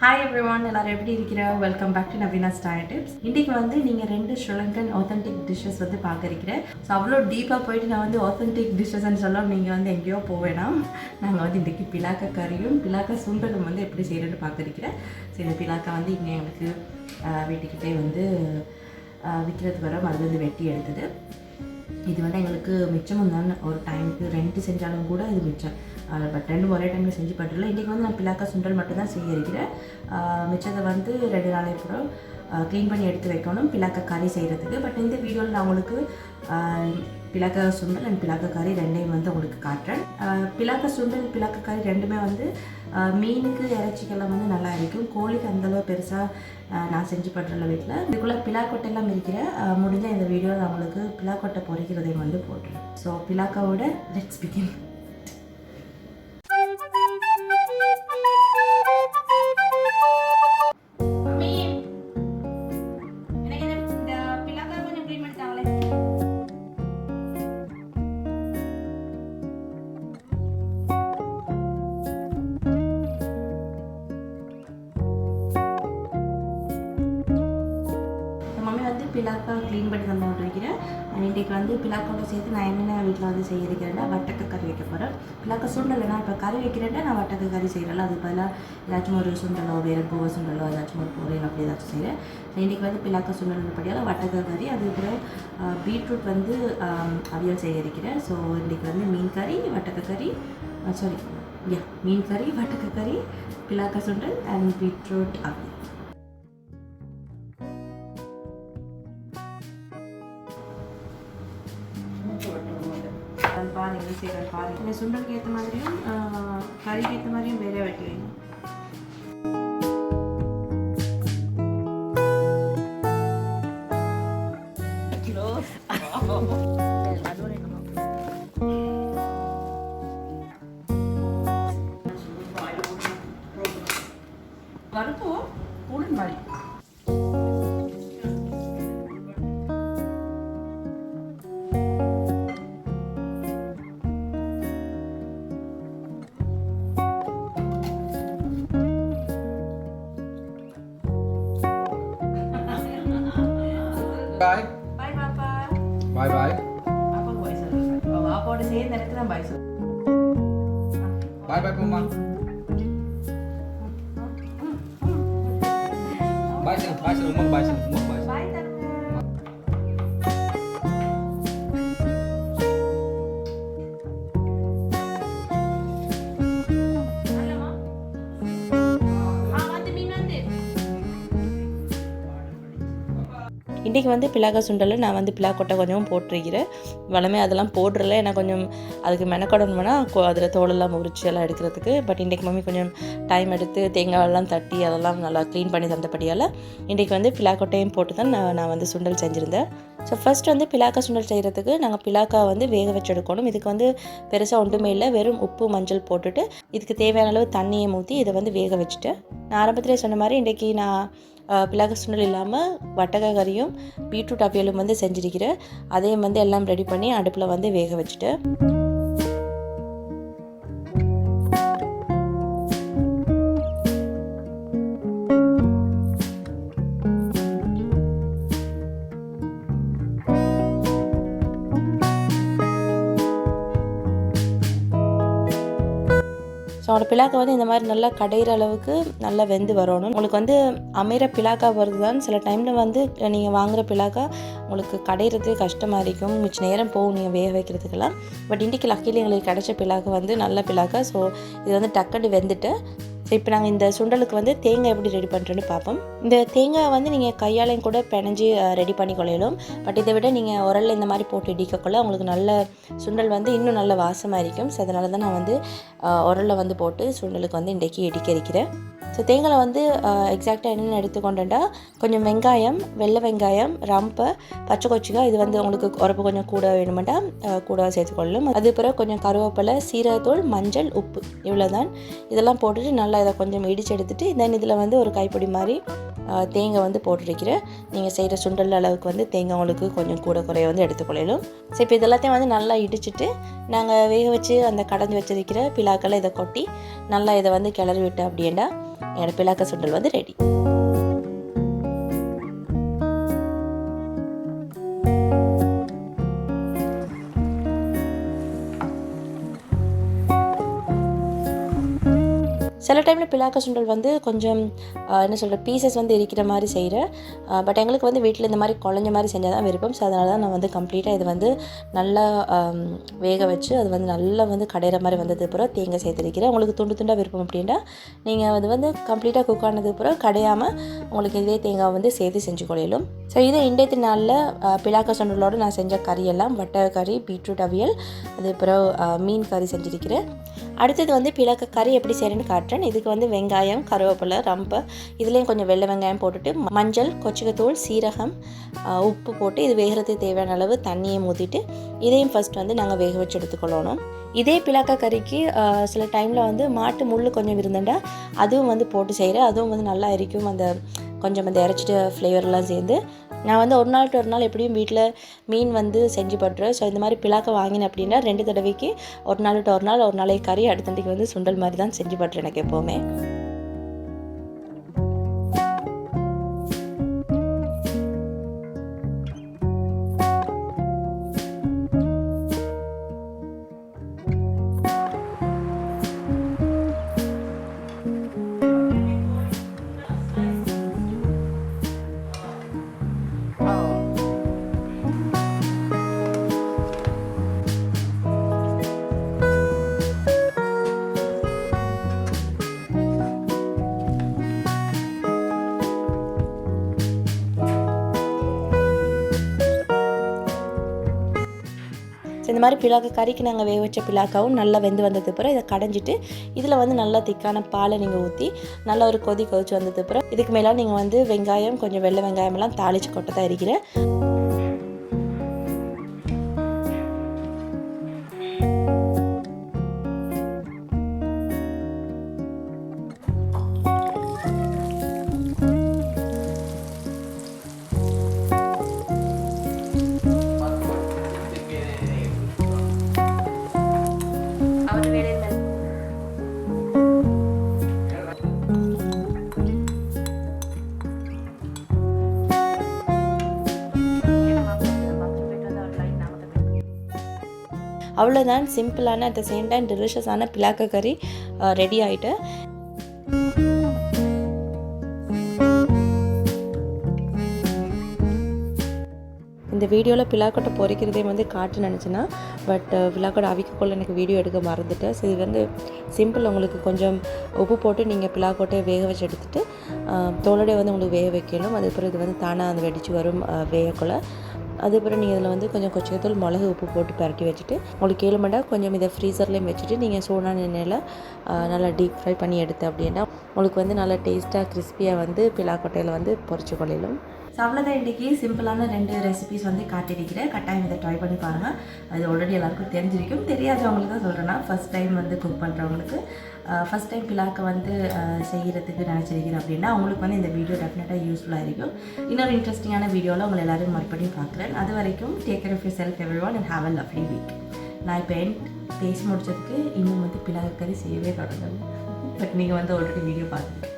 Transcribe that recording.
Hi everyone, எல்லாரும் எப்படி இருக்கீங்க? Welcome back to Naveenas Diet Tips. இன்னைக்கு வந்து நீங்க ரெண்டு ஸ்ரீலங்கன் authentic dishes வந்து பார்க்க இருக்கீங்க. சோ அவ்வளோ டீப்பா போயிட்டு நான் வந்து authentic dishes ன்னு சொல்ல நீங்க வந்து எங்கேயோ போவேணாம். நாங்க வந்து இன்னைக்கு பிலாக்கா கறியும் பிலாக்கா சுண்டலும் வந்து எப்படி செய்யறதுன்னு பார்க்க இருக்கீங்க. சோ இந்த பிலாக்கா வந்து இங்க எங்களுக்கு வீட்டுக்கிட்டே வந்து விற்கிறது வர அதுல இருந்து வெட்டி எடுத்தது. இது வந்து எங்களுக்கு மிச்சமும் தான் ஒரு டைமுக்கு ரெண்டு செஞ்சாலும் கூட இது மிச்சம். பட் ரெண்டும் ஒரே டைமில் செஞ்சு பட்டில்ல. இன்றைக்கி வந்து நான் பிலாக்கா சுண்டல் மட்டும்தான் செய்ய இருக்கிறேன். மிச்சத்தை வந்து 2 நாளைக்கு அப்புறம் க்ளீன் பண்ணி எடுத்து வைக்கணும் பிலாக்கா கறி செய்கிறதுக்கு. பட் இந்த வீடியோவில் நான் உங்களுக்கு பிலாக்கா சுண்டல் அண்ட் பிலாக்கா கறி ரெண்டையும் வந்து உங்களுக்கு காட்டுறேன். பிலாக்கா சுண்டல் பிலாக்கா கறி ரெண்டுமே வந்து மீனுக்கு இறைச்சிக்கெல்லாம் வந்து நல்லா இருக்கும். கோழிக்கு அந்தளவு பெருசாக நான் செஞ்சு பட்டுறல வீட்டில். இதுக்குள்ளே பிலாக்கொட்டையெல்லாம் இருக்கிறேன். முடிஞ்சால் இந்த வீடியோவில் நான் உங்களுக்கு பிலாக்கொட்டை பொரிக்கிறதையும் வந்து போட்டுறேன். ஸோ பிலாக்காவோட லெட்ஸ் பிகின். பிலாக்கா க்ளீன் பண்ணி தந்து கொண்டிருக்கிறேன். இன்றைக்கு வந்து பிலாக்காவோட சேர்த்து நான் என்னென்ன வீட்டில் வந்து செய்ய இருக்கிறேன்னா வட்டக்க கறி வைக்க போகிறேன். பிலாக்கா சுண்டல் நான் இப்போ கறி வைக்கிறேன்னா நான் வட்டக்க கறி செய்கிறேன். அது பதிலாக ஏதாச்சும் ஒரு சுண்டலோ வேறு பூவை சுண்டலோ ஏதாச்சும் ஒரு பொரியல் அப்படி ஏதாச்சும் செய்கிறேன். இன்றைக்கி வந்து பிலாக்கா சுண்டல் படியால் வட்டக்க கறி, அதுக்கப்புறம் பீட்ரூட் வந்து அவியல் செய்ய இருக்கிறேன். ஸோ இன்றைக்கி வந்து மீன் கறி வட்டக்க கறி மீன் கறி வட்டக்க கறி பிலாக்கா சுண்டல் அண்ட் பீட்ரூட் அவியல். பாருங்க செய்கிறேன் பாருங்க. இந்த சுண்டலுக்கு ஏற்ற மாதிரியும் கறிக்கு ஏற்ற மாதிரியும் வேற வெட்டி வைங்க. கருப்பு உடன் மாதிரி Bye. Bye, Papa. Bye bye. Apa boy selalu. Oh, apa ada sih nanti kita bye. Bye bye Puma. Bye sih, umur bye sih, umur bye. Bye Tante. இன்றைக்கி வந்து பிலாக்கா சுண்டலில் நான் வந்து பிலாக்கொட்டை கொஞ்சம் போட்டிருக்கிறேன். வளமே அதெல்லாம் போடுறல ஏன்னா கொஞ்சம் அதுக்கு மெனக்கடணும்னா அதில் தோலெல்லாம் முறிச்சு எல்லாம் எடுக்கிறதுக்கு. பட் இன்றைக்கி மம்மி கொஞ்சம் டைம் எடுத்து தேங்காயெல்லாம் தட்டி அதெல்லாம் நல்லா க்ளீன் பண்ணி தந்தபடியால் இன்றைக்கி வந்து பிலாக்கொட்டையும் போட்டு தான் நான் வந்து சுண்டல் செஞ்சுருந்தேன். ஸோ ஃபஸ்ட் வந்து பிலாக்கா சுண்டல் செய்கிறதுக்கு நாங்கள் பிலாக்கா வந்து வேக வச்சு எடுக்கணும். இதுக்கு வந்து பெருசாக ஒன்றுமே இல்லை, வெறும் உப்பு மஞ்சள் போட்டுட்டு இதுக்கு தேவையான அளவு தண்ணியை ஊற்றி இதை வந்து வேக வச்சுட்டேன். நான் ஆரம்பத்திலே சொன்ன மாதிரி இன்றைக்கி நான் பிலாக்கா சுண்டல் இல்லாமல் வட்டக்காய் கறியும் பீட்ரூட் அவியலும் வந்து செஞ்சிருக்கிறேன். அதையும் வந்து எல்லாம் ரெடி பண்ணி அடுப்பில் வந்து வேக வச்சுட்டேன். ஸோ அவரோட பிலாக்கா வந்து இந்த மாதிரி நல்லா கடையிற அளவுக்கு நல்லா வெந்து வரணும். உங்களுக்கு வந்து அமைகிற பிலாக்கா வருது தான். சில டைமில் வந்து நீங்கள் வாங்குகிற பிலாக்கா உங்களுக்கு கடையிறதுக்கு கஷ்டமாக இருக்கும், மிச்ச நேரம் போகும் நீங்கள் வேக வைக்கிறதுக்கெல்லாம். பட் இன்றைக்கி லக்கியில் எங்களுக்கு கிடைச்ச பிலாக்கா வந்து நல்ல பிலாக்கா. ஸோ இது வந்து டக்குன்னு வெந்துட்டு ஸோ இப்போ நாங்கள் இந்த சுண்டலுக்கு வந்து தேங்காய் எப்படி ரெடி பண்ணுறேன்னு பார்ப்போம். இந்த தேங்காய் வந்து நீங்கள் கையாலையும் கூட பிணைஞ்சி ரெடி பண்ணி கொள்ளையிலும். பட் இதை விட நீங்கள் உரலில் இந்த மாதிரி போட்டு இடிக்கக்குள்ள உங்களுக்கு நல்ல சுண்டல் வந்து இன்னும் நல்ல வாசமாக இருக்கும். ஸோ அதனால தான் நான் வந்து உரலில் வந்து போட்டு சுண்டலுக்கு வந்து இன்றைக்கி இடிக்க இருக்கிறேன். ஸோ தேங்காய் வந்து எக்ஸாக்டாக என்னென்ன எடுத்துக்கொண்டேன்டா கொஞ்சம் வெங்காயம், வெள்ளை வெங்காயம், ரம்பை, பச்சை கொச்சிக்காய், இது வந்து உங்களுக்கு உரப்பு கொஞ்சம் கூட வேணுமெண்டா கூட சேர்த்துக்கொள்ளணும். அது பிறகு கொஞ்சம் கருவேப்பிலை, சீரகத்தூள், மஞ்சள், உப்பு, இவ்வளோ தான். இதெல்லாம் போட்டுட்டு நல்லா இதை கொஞ்சம் இடித்து எடுத்துகிட்டு தென் இதில் வந்து ஒரு கைப்பிடி மாதிரி தேங்காய் வந்து போட்டிருக்கிறேன். நீங்கள் செய்கிற சுண்டல் அளவுக்கு வந்து தேங்காய் உங்களுக்கு கொஞ்சம் கூட குறைய வந்து எடுத்துக்கொள்ளலும். ஸோ இப்போ இதெல்லாத்தையும் வந்து நல்லா இடிச்சிட்டு நாங்கள் வேக வச்சு அந்த கடைஞ்சி வச்சிருக்கிற பிலாக்களை இதை கொட்டி நல்லா இதை வந்து கிளறி விட்டு அப்படின்னா என்னோடய பிலாக்க சுண்டல் வந்து ரெடி. சில டைமில் பிலாக்க சுண்டல் வந்து கொஞ்சம் என்ன சொல்கிற பீசஸ் வந்து இருக்கிற மாதிரி செய்கிறேன். பட் எங்களுக்கு வந்து வீட்டில் இந்த மாதிரி குழஞ்ச மாதிரி செஞ்சால் தான் விருப்பம். ஸோ அதனால தான் நான் வந்து கம்ப்ளீட்டாக இது வந்து நல்லா வேக வச்சு அது வந்து நல்லா வந்து கடையிற மாதிரி வந்தது பிறகு தேங்காய் சேர்த்துருக்கிறேன். உங்களுக்கு துண்டு துண்டாக விருப்பம் அப்படின்னா நீங்கள் அது வந்து கம்ப்ளீட்டாக குக் ஆனது பிறகு கடையாமல் உங்களுக்கு இதே தேங்காய் வந்து சேர்த்து செஞ்சு கொள்ளையிலும். ஸோ இதை இன்றைய நாளில் பிலாக்க சுண்டலோடு நான் செஞ்ச கறியெல்லாம் வட்டை கறி, பீட்ரூட் அவியல், அது பிறகு மீன் கறி செஞ்சுருக்கிறேன். அடுத்தது வந்து பிலாக்க கறி எப்படி செய்கிறேன்னு காட்டுறேன். இதுக்கு வந்து வெங்காயம், கருவேப்பிலை, ரம்பை, இதுலேயும் கொஞ்சம் வெள்ளை வெங்காயம் போட்டுட்டு மஞ்சள், கொச்சிக்கத்தூள், சீரகம், உப்பு போட்டு இது வேகிறதுக்கு தேவையான அளவு தண்ணியை ஊற்றிட்டு இதையும் ஃபஸ்ட் வந்து நாங்கள் வேக வச்சு எடுத்துக்கொள்ளணும். இதே பிலாக்க கறிக்கு சில டைமில் வந்து மாட்டு முள் கொஞ்சம் இருந்துட்டா அதுவும் வந்து போட்டு செய்கிறேன். அதுவும் வந்து நல்லா இருக்கும். அந்த கொஞ்சம் அந்த இறைச்சிட்டு ஃப்ளேவர்லாம் சேர்ந்து நான் வந்து ஒரு நாள் டு ஒரு நாள் எப்படியும் வீட்டில் மீன் வந்து செஞ்சு பட்டுருவேன். ஸோ இந்த மாதிரி பிலாக்க வாங்கினேன் அப்படின்னா 2 தடவைக்கு ஒரு நாள் டு ஒரு நாள், ஒரு நாளைக்கு கறி, அடுத்தண்டைக்கு வந்து சுண்டல் மாதிரி தான் செஞ்சு பட்டுறேன் எனக்கு எப்போவுமே. இந்த மாதிரி பிலாக்க கறிக்கு நாங்கள் வேக வச்ச பிலாக்காவும் நல்லா வெந்து வந்தது பிறகு இதை கடைஞ்சிட்டு இதில் வந்து நல்லா திக்கான பாலை நீங்கள் ஊற்றி நல்லா ஒரு கொதிச்சு வந்தது பிறகு இதுக்கு மேலே நீங்கள் வந்து வெங்காயம், கொஞ்சம் வெள்ளை வெங்காயமெல்லாம் தாளித்து கொட்ட தான் இருக்கிறேன். அவ்வளோதான், சிம்பிளான அட் த சேம் டைம் டெலிஷியஸான பிலாக்க கறி ரெடி ஆகிட்டு. இந்த வீடியோவில் பிலாக்கோட்டை பொரிக்கிறதே வந்து காட்டு நினச்சின்னா, பட் பிலாக்கோட்டை அவிக்கக்குள்ள எனக்கு வீடியோ எடுக்க மறந்துட்டேன். ஸோ இது வந்து சிம்பிள். உங்களுக்கு கொஞ்சம் உப்பு போட்டு நீங்கள் பிலாக்கோட்டையை வேக வச்சு எடுத்துகிட்டு தோலோடைய வந்து உங்களுக்கு வேக வைக்கணும். அதுக்கப்புறம் இது வந்து தானாக அந்த வெடித்து வரும் வேகக்குள்ள. அதுக்கப்புறம் நீங்கள் இதில் வந்து கொஞ்சம் கொச்சத்தூள், மிளகு, உப்பு போட்டு பரட்டி வச்சுட்டு உங்களுக்கு 7 மணி நேரம் கொஞ்சம் இதை ஃப்ரீசர்லேயும் வச்சுட்டு நீங்கள் சூடான எண்ணெயில் நல்லா டீப் ஃப்ரை பண்ணி எடுத்து அப்படின்னா உங்களுக்கு வந்து நல்லா டேஸ்ட்டாக கிறிஸ்பியாக வந்து பிலாக்கோட்டையில் வந்து பொரிச்சு கொள்ளையிலும். ஸோ அவ்வளோதான், இன்றைக்கி சிம்பிளான 2 ரெசிபிஸ் வந்து காட்டியிருக்கிறேன். கட்டாயம் இதை ட்ரை பண்ணி பாருங்கள். அது ஆல்ரெடி எல்லாருக்கும் தெரிஞ்சிருக்கும். தெரியாதவங்களுக்கு தான் சொல்கிறேன்னா, ஃபஸ்ட் டைம் வந்து குக் பண்ணுறவங்களுக்கு, ஃபஸ்ட் டைம் பிலாக்க வந்து செய்கிறதுக்கு நினச்சிருக்கிறேன் அப்படின்னா அவங்களுக்கு வந்து இந்த வீடியோ டெஃபினட்டாக யூஸ்ஃபுல்லாக இருக்கும். இன்னொரு இன்ட்ரெஸ்டிங்கான வீடியோவில் உங்களை எல்லோரும் மறுபடியும் பார்க்குறேன். அது வரைக்கும் take care of yourself everyone and have a lovely week. நான் இப்போ பேசி முடிச்சதுக்கு இன்னும் வந்து பிலாக்க கறி செய்யவே தொடங்கல. பட் நீங்கள் வந்து ஆல்ரெடி வீடியோ பார்த்துருக்கேன்.